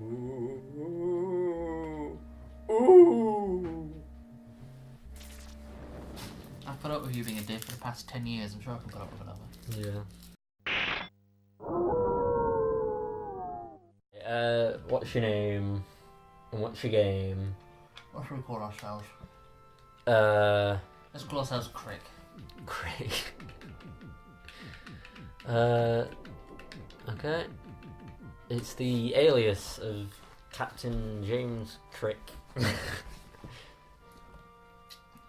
Ooh. Ooh. I've put up with you being a dick for the past 10 years. I'm sure I can put up with another. Yeah. What's your name? And what's your game? What should we call ourselves? Uh, Let's call ourselves Crick. Crick. Okay. It's the alias of Captain James Crick.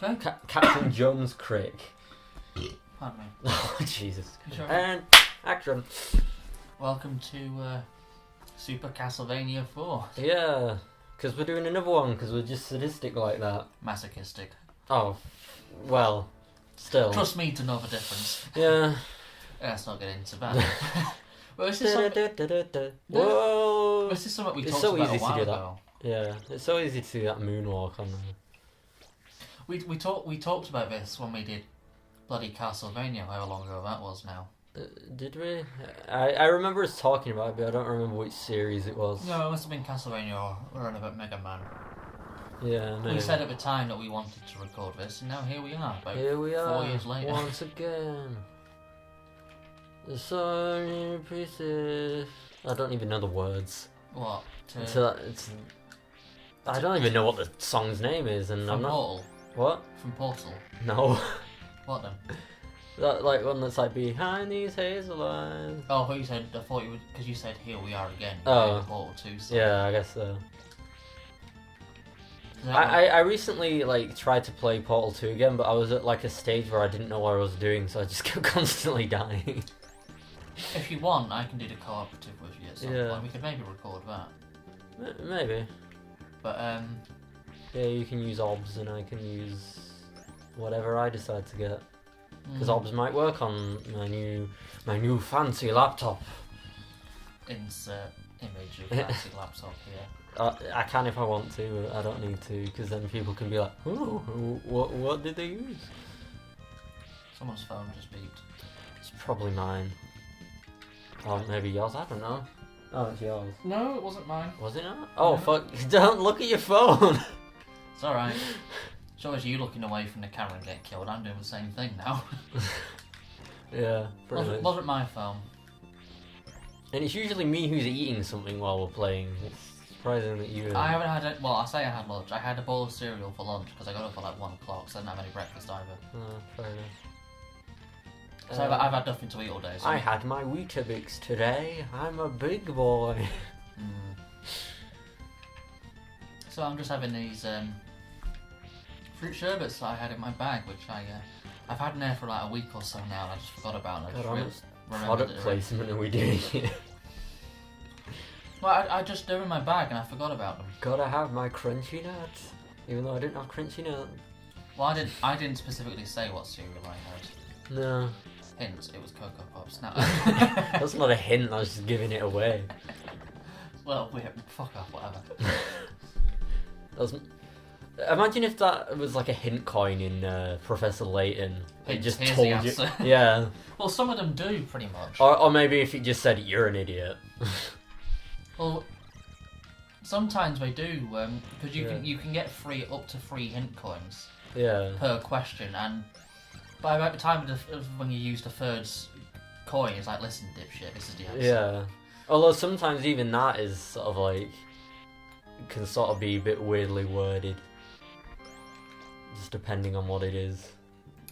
Okay. Captain Jones Crick. Pardon me. Oh, Jesus. Sure. And action. Welcome to Super Castlevania 4. Yeah, because we're doing another one because we're just sadistic like that. Masochistic. Oh, well, still. Trust me to know the difference. Yeah. Let's not get into that. Well, this is Whoa! this is something we It's talked so about easy a while to do ago. Yeah, it's so easy to do that moonwalk on there. We talked about this when we did bloody Castlevania, however long ago that was now. Did we? I remember us talking about it, but I don't remember which series it was. No, it must have been Castlevania or about Mega Man. Yeah, maybe. We said at the time that we wanted to record this, and now here we are, about Here we are, 4 years later. once again. There's so many pieces. I don't even know the words. What? I don't even know what the song's name is, and From I'm not. Portal? What? From Portal? No. What then? That like one that's like behind these hazel eyes. Oh, what you said, I thought you would, because you said here we are again. Oh. Portal 2 song. Yeah, I guess so. Is that I recently like tried to play Portal 2 again, but I was at like a stage where I didn't know what I was doing, so I just kept constantly dying. If you want, I can do the cooperative with you at some Yeah. point. We could maybe record that. Maybe. But Yeah, you can use OBS and I can use whatever I decide to get. Because OBS might work on my new fancy laptop. Insert image of fancy laptop here. I can if I want to, but I don't need to, because then people can be like, oh, what did they use? Someone's phone just beeped. It's probably mine. Or maybe yours, I don't know. Oh, it's yours. No, it wasn't mine. Was it not? Oh, No. fuck. Don't look at your phone! It's alright. It's always you looking away from the camera and getting killed. I'm doing the same thing now. Yeah, pretty much. Wasn't my phone. And it's usually me who's eating something while we're playing. It's surprising that you... I haven't had it. Well, I say I had lunch. I had a bowl of cereal for lunch because I got up at like 1 o'clock, so I didn't have any breakfast either. Oh, fair enough. So I've had nothing to eat all day. So I had my Weetabix today. I'm a big boy. So I'm just having these fruit sherbets that I had in my bag, which I've had in there for like a week or so now, and I just forgot about it. I God, just how much remembered product it. placement are we doing here? Well, I just they're in my bag and I forgot about them. Gotta have my crunchy nuts. Even though I didn't have crunchy nuts. Well, I didn't specifically say what cereal I had. No. Hint, it was Cocoa Pops. No. That's not a hint, I was just giving it away. Well, fuck off, whatever. Imagine if that was like a hint coin in Professor Layton. It Hint, just here's told the you. answer. Yeah. Well, some of them do, pretty much. Or maybe if it just said, you're an idiot. Well, sometimes they do, because Yeah. you can get up to 3 hint coins Yeah. per question, and by about the time of when you use the third coin, it's like, listen, dipshit, this is the answer. Yeah. Although sometimes even that is sort of like, can sort of be a bit weirdly worded. Just depending on what it is.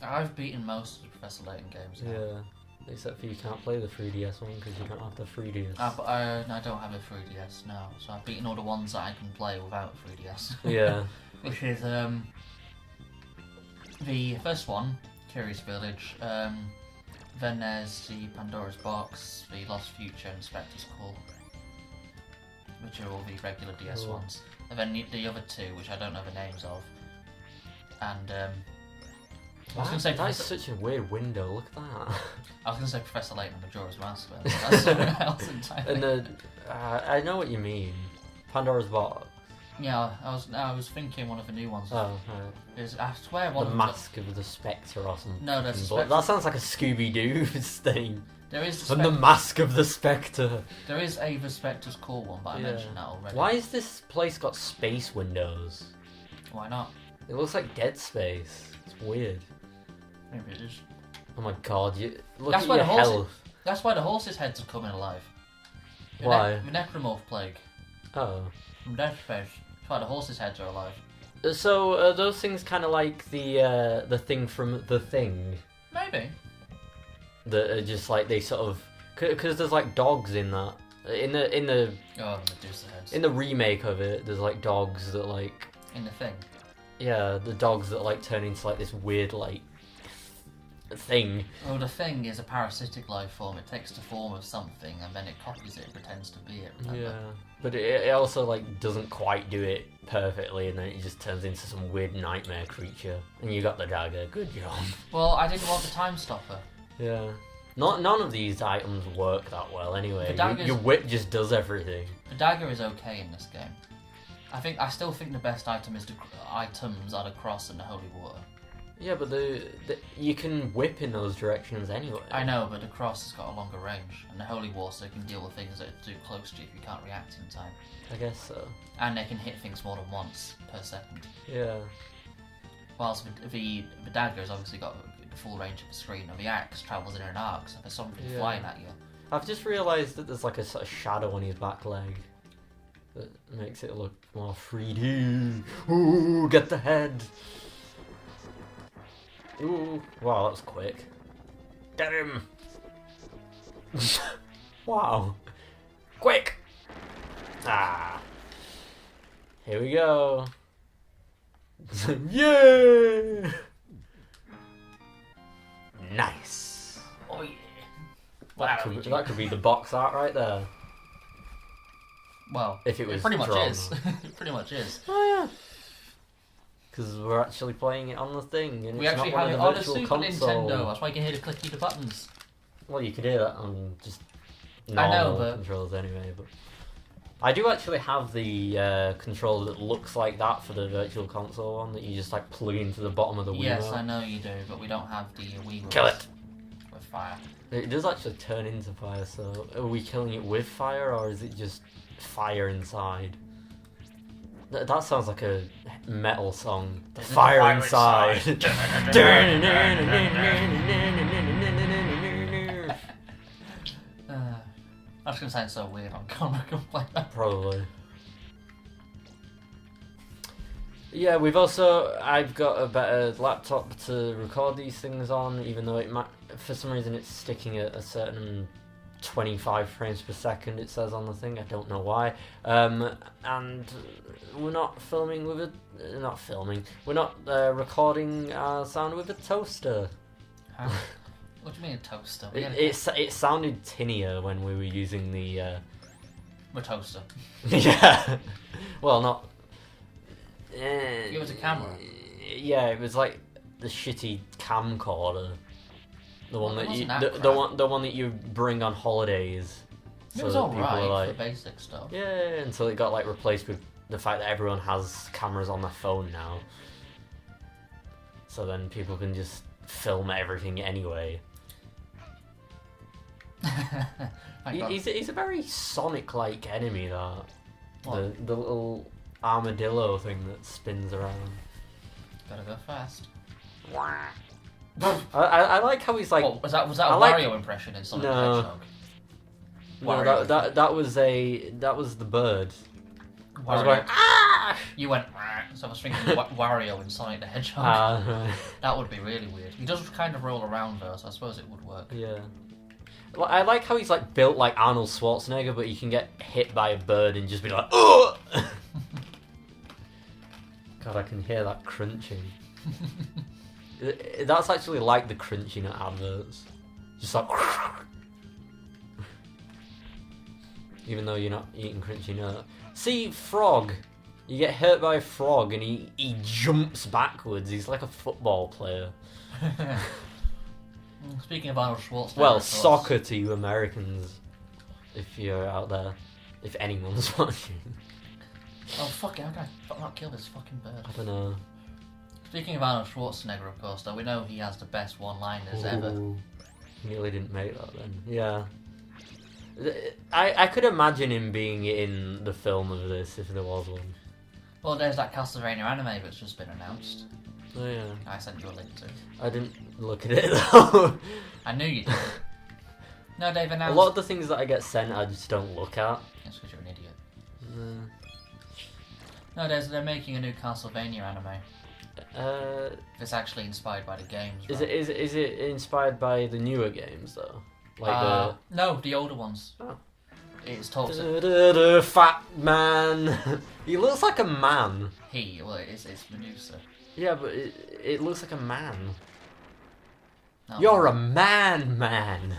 I've beaten most of the Professor Layton games now. Yeah. Except for you can't play the 3DS one because you don't have the 3DS. But I don't have a 3DS now, so I've beaten all the ones that I can play without 3DS. Yeah. Which is the first one, Curious Village, then there's the Pandora's Box, the Lost Future and Spectre's Call, which are all the regular DS Cool. ones. And then the other 2, which I don't know the names of. And I was going to say That is such a weird window, look at that. I was going to say Professor Layton and Majora's Mask, but that's something else entirely. And I know what you mean. Pandora's Box. Yeah, I was thinking one of the new ones. Oh, right. I swear one The of Mask of the Spectre or something. No, there's a But Spectre. that sounds like a Scooby-Doo thing. There is And the Mask of the Spectre. There is a The Spectre's Call one, but I mentioned that already. Why has this place got space windows? Why not? It looks like Dead Space. It's weird. Maybe it is. Oh my god, look That's at why your the horses- health. That's why the horses' heads are coming alive. Why? The necromorph plague Oh. from Dead Space. That's why the horses' heads are alive. So, are those things kind of like the thing from The Thing? Maybe. That are just like, they sort of... Because there's like dogs in that. In the Oh, the Medusa heads. in the remake of it, there's like dogs that like... In the thing. Yeah, the dogs that like turn into like this weird like thing. Oh, the thing is a parasitic life form. It takes the form of something and then it copies it and pretends to be it. Remember? Yeah, but it also like doesn't quite do it perfectly, and then it just turns into some weird nightmare creature. And you got the dagger. Good job. Well, I didn't want the time stopper. Yeah. None of these items work that well anyway. The dagger's- Your whip just does everything. The dagger is okay in this game. I still think the best items are the cross and the holy water. Yeah, but you can whip in those directions anyway. I know, but the cross has got a longer range, and the holy water can deal with things that are too close to you if you can't react in time. I guess so. And they can hit things more than once per second. Yeah. Whilst the dagger has obviously got the full range of the screen, and the axe travels in an arc, so if there's something flying at you. I've just realised that there's like a sort of shadow on his back leg that makes it look more 3D. Ooh, get the head. Ooh, wow, that was quick. Get him! Wow. Quick! Ah. Here we go. Yeah! Nice. Oh yeah. That could be the box art right there. Well, If it was pretty much drawn. is. It pretty much is. Oh yeah. Because we're actually playing it on the thing, and We it's actually not have it on on a the virtual Super console. Nintendo. That's why you can hear the clicky the buttons. Well, you could hear that on just I know, normal but- controls anyway. But I do actually have the controller that looks like that for the virtual console one that you just like plug into the bottom of the Wii. Yes, remote. I know you do, but we don't have the Wii Kill remote it. with fire. It does actually turn into fire. So are we killing it with fire, or is it just fire inside? That sounds like a metal song. The fire, fire inside. That's gonna sound so weird on camera. Probably. Yeah, I've got a better laptop to record these things on, even though it might, for some reason it's sticking at a certain 25 frames per second, it says on the thing. I don't know why. And we're not filming with we're not recording our sound with a toaster. Huh? What do you mean a toaster? It sounded tinnier when we were using the... A toaster. Yeah. Well, not... It was a camera. Yeah, it was like the shitty camcorder. The one Well, it that you... wasn't that The crap. one that you bring on holidays. It was that alright for basic stuff. Yeah, until it got like replaced with the fact that everyone has cameras on their phone now. So then people can just film everything anyway. He's a very Sonic-like enemy, that. What? The little armadillo thing that spins around. Gotta go fast. I like how he's like... What, was that a I like- Mario impression in Sonic No. the Hedgehog? No, Wario. that was the bird. I was Wario. going, ah! You went, "Rah," so I was thinking Wario in Sonic the Hedgehog. Ah, That would be really weird. He does kind of roll around though, so I suppose it would work. yeah. Well, I like how he's like built like Arnold Schwarzenegger, but you can get hit by a bird and just be like, oh! God, I can hear that crunching. That's actually like the crunching at adverts. Just like... Even though you're not eating crunchy nut. See, frog. You get hurt by a frog and he jumps backwards. He's like a football player. Speaking of Arnold Schwarzenegger, Well, of course, soccer to you Americans. If you're out there. If anyone's watching. Oh fuck it, how can I not kill this fucking bird? I don't know. Speaking of Arnold Schwarzenegger, of course, though, we know he has the best one-liners ever. Ooh. Nearly didn't make that then. Yeah. I could imagine him being in the film of this if there was one. Well, there's that Castlevania anime that's just been announced. Oh yeah. I sent you a link to. I didn't look at it though. I knew you did. No, they've announced. A lot of the things that I get sent, I just don't look at. That's because you're an idiot. Mm. No, they're making a new Castlevania anime. It's actually inspired by the games. Is right? it is it inspired by the newer games though? Like No, the older ones. Oh. It's talks. Fat man. He looks like a man. It's Medusa. Yeah, but it looks like a man. No, You're a man.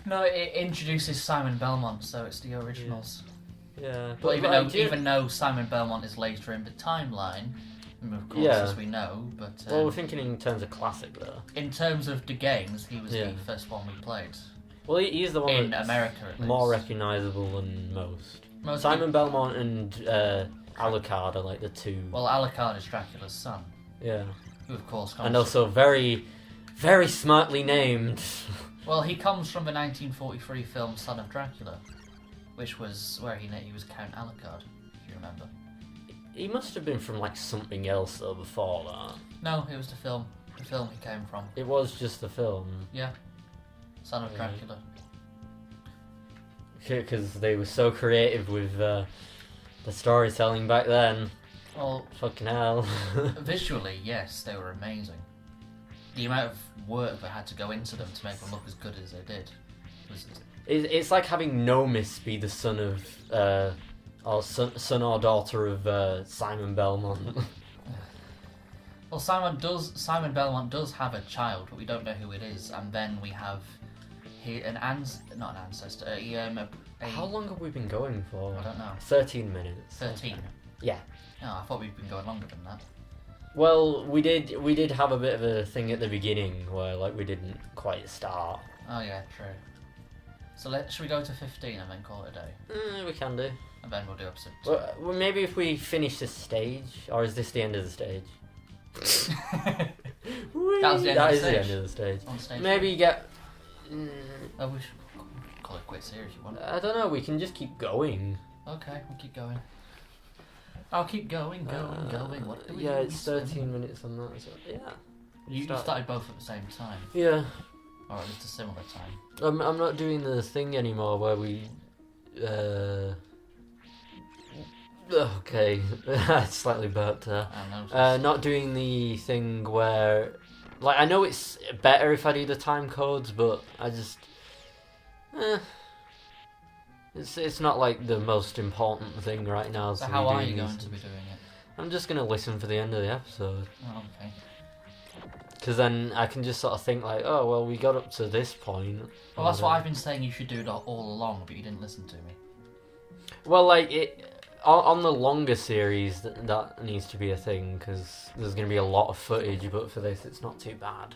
No, it introduces Simon Belmont, so it's the originals. Yeah, But even though Simon Belmont is later in the timeline, of course, as we know, but well, we're thinking in terms of classic though. in terms of the games, he was the first one we played. Well, he's the one in that's America, at least. more recognisable than most. Simon Belmont and Alucard are like the two. Well, Alucard is Dracula's son. Yeah. Who, of course, comes and also very, very smartly named. Well, he comes from the 1943 film Son of Dracula, which was where he was Count Alucard, if you remember. He must have been from like something else though before that. No, it was the film. The film he came from. It was just the film. Yeah. Son of Dracula. Because they were so creative with the storytelling back then. Well, fucking hell. Visually, yes, they were amazing. The amount of work that had to go into them to make them look as good as they did was... It's like having Nomis be the son of, or son or daughter of Simon Belmont. Well, Simon Belmont does have a child, but we don't know who it is. And then we have not an ancestor. How long have we been going for? I don't know. 13 minutes. 13. Okay. Yeah. No, I thought we'd been going longer than that. Well, we did have a bit of a thing at the beginning where like we didn't quite start. Oh yeah, true. So should we go to 15 and then call it a day? We can do. And then we'll do episode 2. Well, maybe if we finish this stage, or is this the end of the stage? That was the end of the stage. That is the end of the stage. On stage maybe you get... Oh, we should call it quits here if you want. I don't know, we can just keep going. Okay, we'll keep going. I'll keep going. What do we Yeah, it's 13 minutes on that, so yeah. You started both at the same time? Yeah. Or at least a similar time? I'm not doing the thing anymore where we... Okay, I slightly burped there. Not doing the thing where... Like, I know it's better if I do the time codes, but I just... It's not like the most important thing right now. So how are you going to be doing it? I'm just going to listen for the end of the episode. Oh, okay. Because then I can just sort of think like, oh, well, we got up to this point. Well, that's what I've been saying you should do it all along, but you didn't listen to me. Well, like, on the longer series, that needs to be a thing, because there's going to be a lot of footage, but for this, it's not too bad.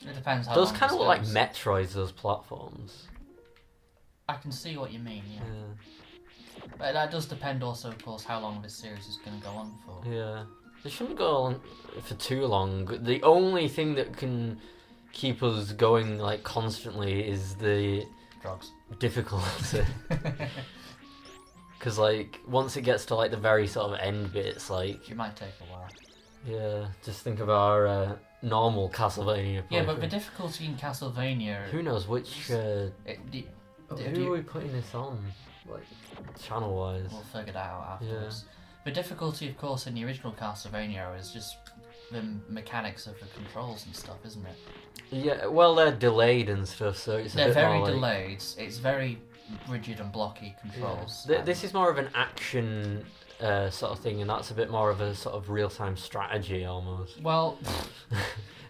It depends how those long kind of this look like goes. Metroids, those platforms. I can see what you mean, yeah. But that does depend also, of course, how long this series is going to go on for. Yeah. It shouldn't go on for too long. The only thing that can keep us going, like, constantly is the... Drugs. Difficulty. Because, like, once it gets to, like, the very sort of end bits, like... It might take a while. Yeah, just think of our normal Castlevania playthrough. Yeah, but the difficulty in Castlevania... Who knows which... who are we putting this on? Like, channel-wise? We'll figure that out afterwards. Yeah. The difficulty, of course, in the original Castlevania is just the mechanics of the controls and stuff, isn't it? Yeah, well, they're delayed and stuff, so it's they're a bit very more delayed. It's very rigid and blocky controls. Yeah. This is more of an action sort of thing, and that's a bit more of a sort of real-time strategy almost. Well,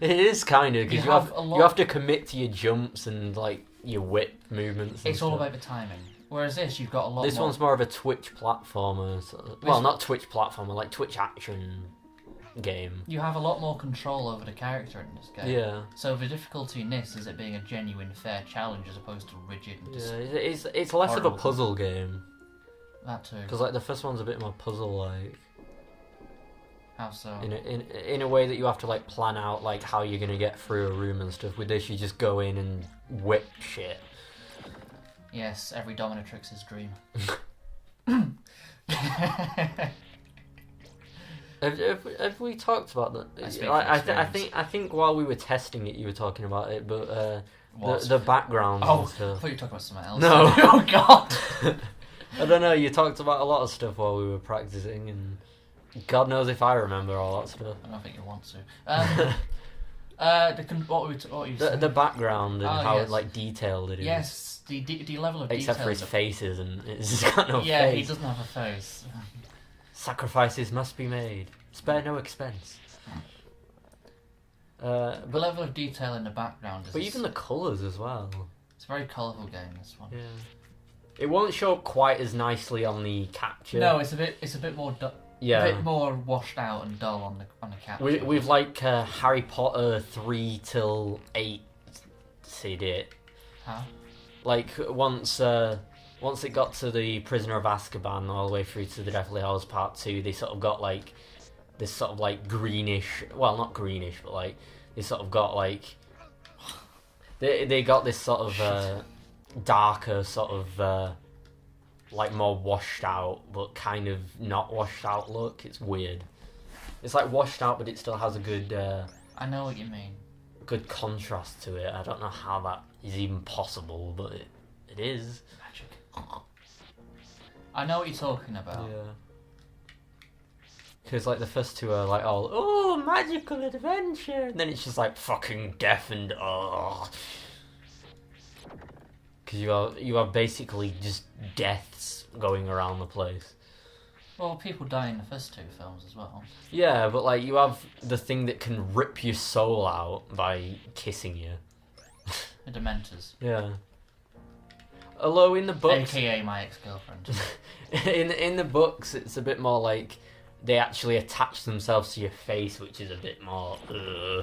it is kind of because you have to commit to your jumps and like your whip movements. It's all about the timing. Whereas this, you've got a lot. This one's more of a Twitch platformer. Well, not Twitch platformer, like Twitch action game. You have a lot more control over the character in this game. Yeah. So the difficulty in this is it being a genuine, fair challenge as opposed to rigid. And it's less of a puzzle game. That too. Because like the first one's a bit more puzzle-like. How so? In a way that you have to like plan out like how you're gonna get through a room and stuff. With this, you just go in and whip shit. Yes, every dominatrix's dream. Have we talked about that? I think while we were testing it, you were talking about it, but the background. Oh, and stuff. I thought you were talking about something else. No. Oh God. I don't know. You talked about a lot of stuff while we were practicing, and God knows if I remember all that stuff. I don't think you want to. What were you saying? The background and how yes. like detailed it is. Yes, the level of detail. Except for his faces, and it's just got no face. Yeah, he doesn't have a face. Sacrifices must be made. Spare no expense. The level of detail in the background is... But even the colours as well. It's a very colourful game, this one. Yeah. It won't show up quite as nicely on the capture. No, it's a bit more... Yeah. A bit more washed out and dull on the capture. We've like Harry Potter 3 till 8 CD. How? Like once it got to the Prisoner of Azkaban all the way through to the Deathly Hallows Part 2, they sort of got like this sort of like greenish, well not greenish, but like they sort of got like they got this sort of darker sort of like more washed out but kind of not washed out look. It's weird. It's like washed out but it still has a good I know what you mean. Good contrast to it. I don't know how that is even possible, but it is. Magic. I know what you're talking about. Yeah. Because like the first two are like all, oh, magical adventure, and then it's just like fucking death and oh. Because you are basically just deaths going around the place. Well, people die in the first two films as well. Yeah, but like you have the thing that can rip your soul out by kissing you. The Dementors. Yeah. Although in the books, AKA my ex-girlfriend. in the books, it's a bit more like they actually attach themselves to your face, which is a bit more.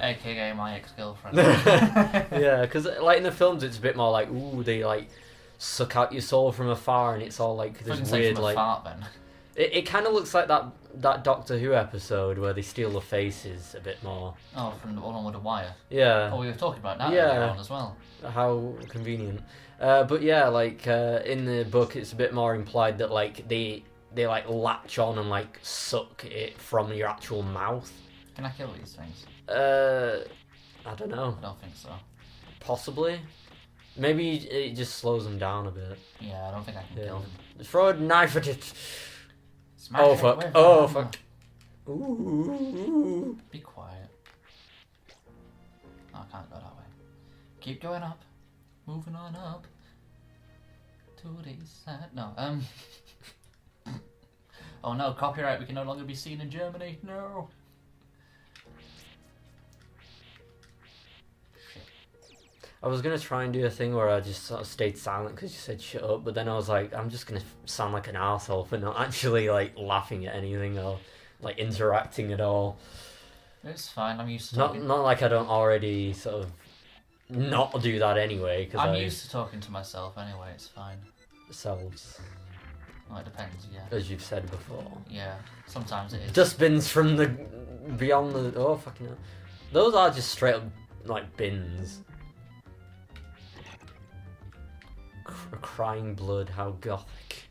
AKA my ex-girlfriend. Yeah, because like in the films, it's a bit more like ooh, they like suck out your soul from afar, and it's all like this weird like. Fart, then. It kind of looks like that Doctor Who episode where they steal the faces a bit more. Oh, from the one with the wire. Yeah. Oh, we were talking about that Yeah. earlier on as well. How convenient. But yeah, like in the book, it's a bit more implied that like they like latch on and like suck it from your actual mouth. Can I kill these things? I don't know. I don't think so. Possibly. Maybe it just slows them down a bit. Yeah, I don't think I can kill them. Throw a knife at it. Smash Oh it fuck! with Oh a fuck! Ooh. Be quiet. Oh, I can't go that way. Keep going up. Moving on up. To the side. No, Oh no, copyright. We can no longer be seen in Germany. No. I was gonna try and do a thing where I just sort of stayed silent because you said shut up, but then I was like, I'm just gonna sound like an arsehole for not actually like laughing at anything or like interacting at all. It's fine. I'm used to Not talking. not like I don't already sort of not do that anyway. Because I'm used to talking to myself anyway. It's fine. Selves, Well, it depends. Yeah. as you've said before. Yeah. Sometimes it is. Dustbins from the beyond the oh fucking hell. Those are just straight up like bins. Crying blood, how gothic.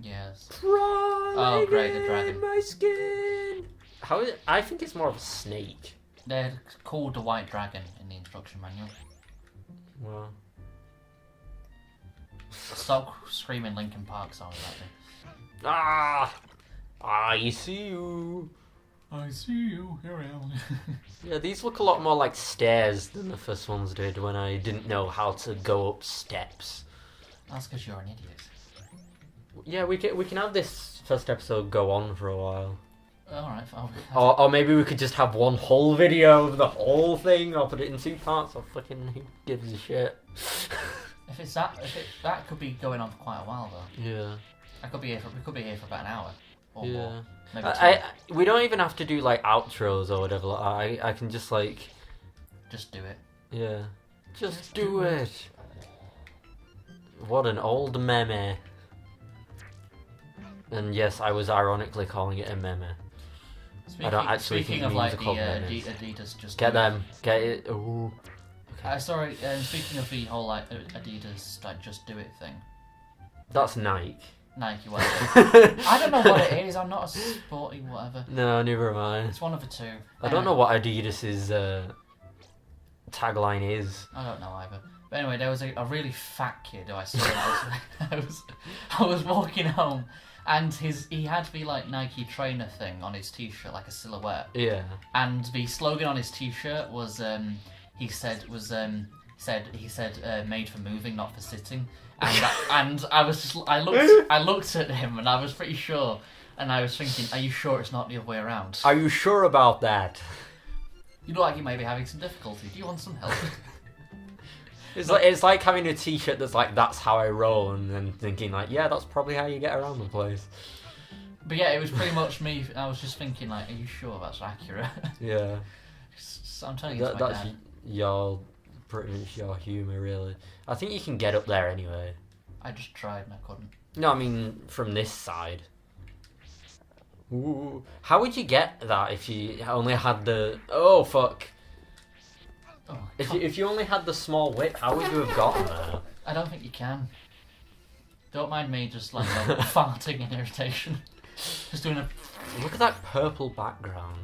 Yes. Oh great, the dragon. My skin. How is it? I think it's more of a snake. They're called the White Dragon in the instruction manual. Well, Stop screaming Linkin Park songs at me. I see you. I see you, here I am. Yeah, these look a lot more like stairs than the first ones did when I didn't know how to go up steps. That's because you're an idiot. Yeah, we can have this first episode go on for a while. Alright, Or maybe we could just have one whole video of the whole thing, or put it in 2 parts, or fucking who gives a shit. If that could be going on for quite a while though. Yeah. We could be here for about an hour or Yeah. more. Maybe We don't even have to do like outros or whatever. Like, I can just like. Just do it. Yeah. Just do it. What an old meme. And yes, I was ironically calling it a meme. I don't actually think speaking of like memes the are called memes. Adidas just Get do it. them. Get it. Ooh. Sorry, speaking of the whole like Adidas like just do it thing. That's Nike. Nike, whatever. I don't know what it is. I'm not a sporty whatever. No, neither am I. It's one of the two. I don't know what Adidas's tagline is. I don't know either. But anyway, there was a really fat kid who I saw. I was walking home, and he had the like Nike trainer thing on his t-shirt, like a silhouette. Yeah. And the slogan on his t-shirt was he said made for moving, not for sitting. And I was just I looked at him and I was pretty sure, and I was thinking, are you sure it's not the other way around? Are you sure about that? You look like you may be having some difficulty. Do you want some help? It's like having a t-shirt that's like, that's how I roll, and then thinking like, yeah, that's probably how you get around the place. But yeah, it was pretty much me. I was just thinking like, are you sure that's accurate? Yeah. I'm telling you, it's my that's dad. pretty much your humour, really. I think you can get up there anyway. I just tried and I couldn't. No, I mean from this side. Ooh. How would you get that if you only had the... Oh, fuck. Oh, If you only had the small whip, how would you have gotten there? I don't think you can. Don't mind me just like farting in irritation. Just doing a... Look at that purple background.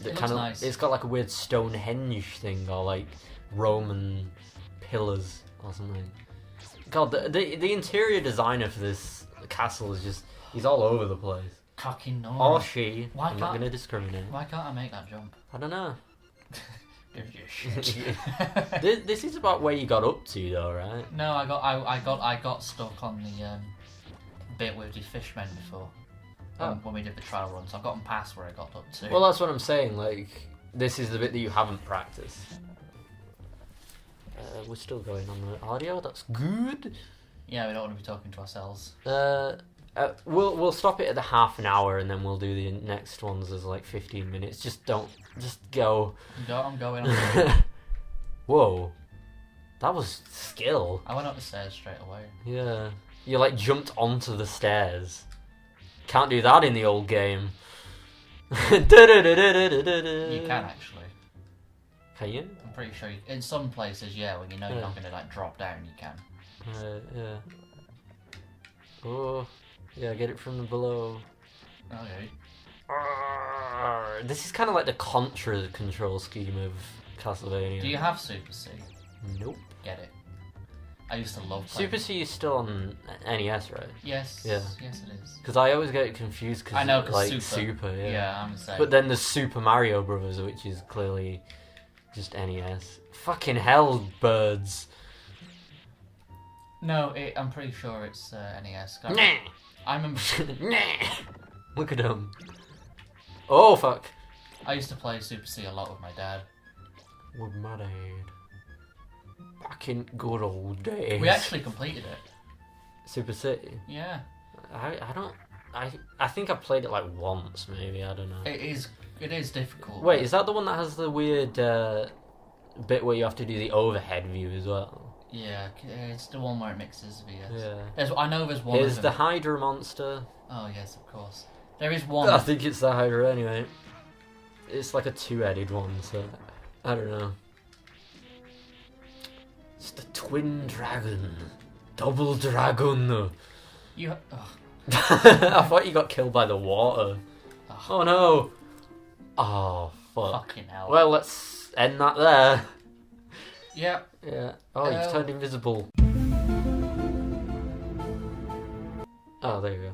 It looks nice. It's got like a weird Stonehenge thing, or like Roman pillars or something. God, the interior designer for this castle is just... He's all over the place. Cocky no. Or she. Why I'm not going to discriminate. Why can't I make that jump? I don't know. Give you shit. This is about where you got up to, though, right? No, I got stuck on the bit with the fishmen before. When we did the trial run, so I've gotten past where I got up to. Well, that's what I'm saying. Like, this is the bit that you haven't practiced. We're still going on the audio. That's good. Yeah, we don't want to be talking to ourselves. We'll stop it at the half an hour, and then we'll do the next ones as like 15 minutes. Just go. I'm going. Whoa, that was skill. I went up the stairs straight away. Yeah, you like jumped onto the stairs. Can't do that in the old game. You can actually. Can you? I'm pretty sure. In some places, yeah, when you know you're not going to like drop down, you can. Yeah. Oh, yeah, get it from the below. Okay. This is kind of like the Contra control scheme of Castlevania. Do you have Super C? Nope. Get it. I used to love playing. Super C is still on NES, right? Yes. Yeah. Yes, it is. Because I always get confused because I know, like Super. yeah. Yeah, I'm the same. But then there's Super Mario Brothers, which is clearly just NES. Fucking hell, birds. No, I'm pretty sure it's NES. Nah. I remember. Nah. Look at him. Oh fuck. I used to play Super C a lot with my dad. With my dad. Back in good old days. We actually completed it. Super City. Yeah. I think I played it like once, maybe. I don't know. It is difficult. Wait, is that the one that has the weird bit where you have to do the overhead view as well? Yeah, it's the one where it mixes the. Yeah. I know there's one. Here's the Hydra monster. Oh yes, of course. There is one. I think it's the Hydra anyway. It's like a two-headed one, so I don't know. It's the twin dragon, double dragon. You. I thought you got killed by the water. Oh no. Oh fuck. Fucking hell. Well, let's end that there. Yeah. Yeah. Oh, you've turned invisible. Oh, there you go.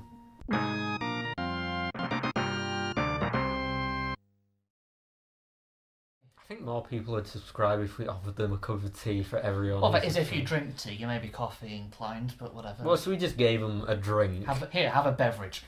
I think more people would subscribe if we offered them a cup of tea for everyone. Well, that is if you drink tea. You may be coffee inclined, but whatever. Well, so we just gave them a drink. Have a beverage.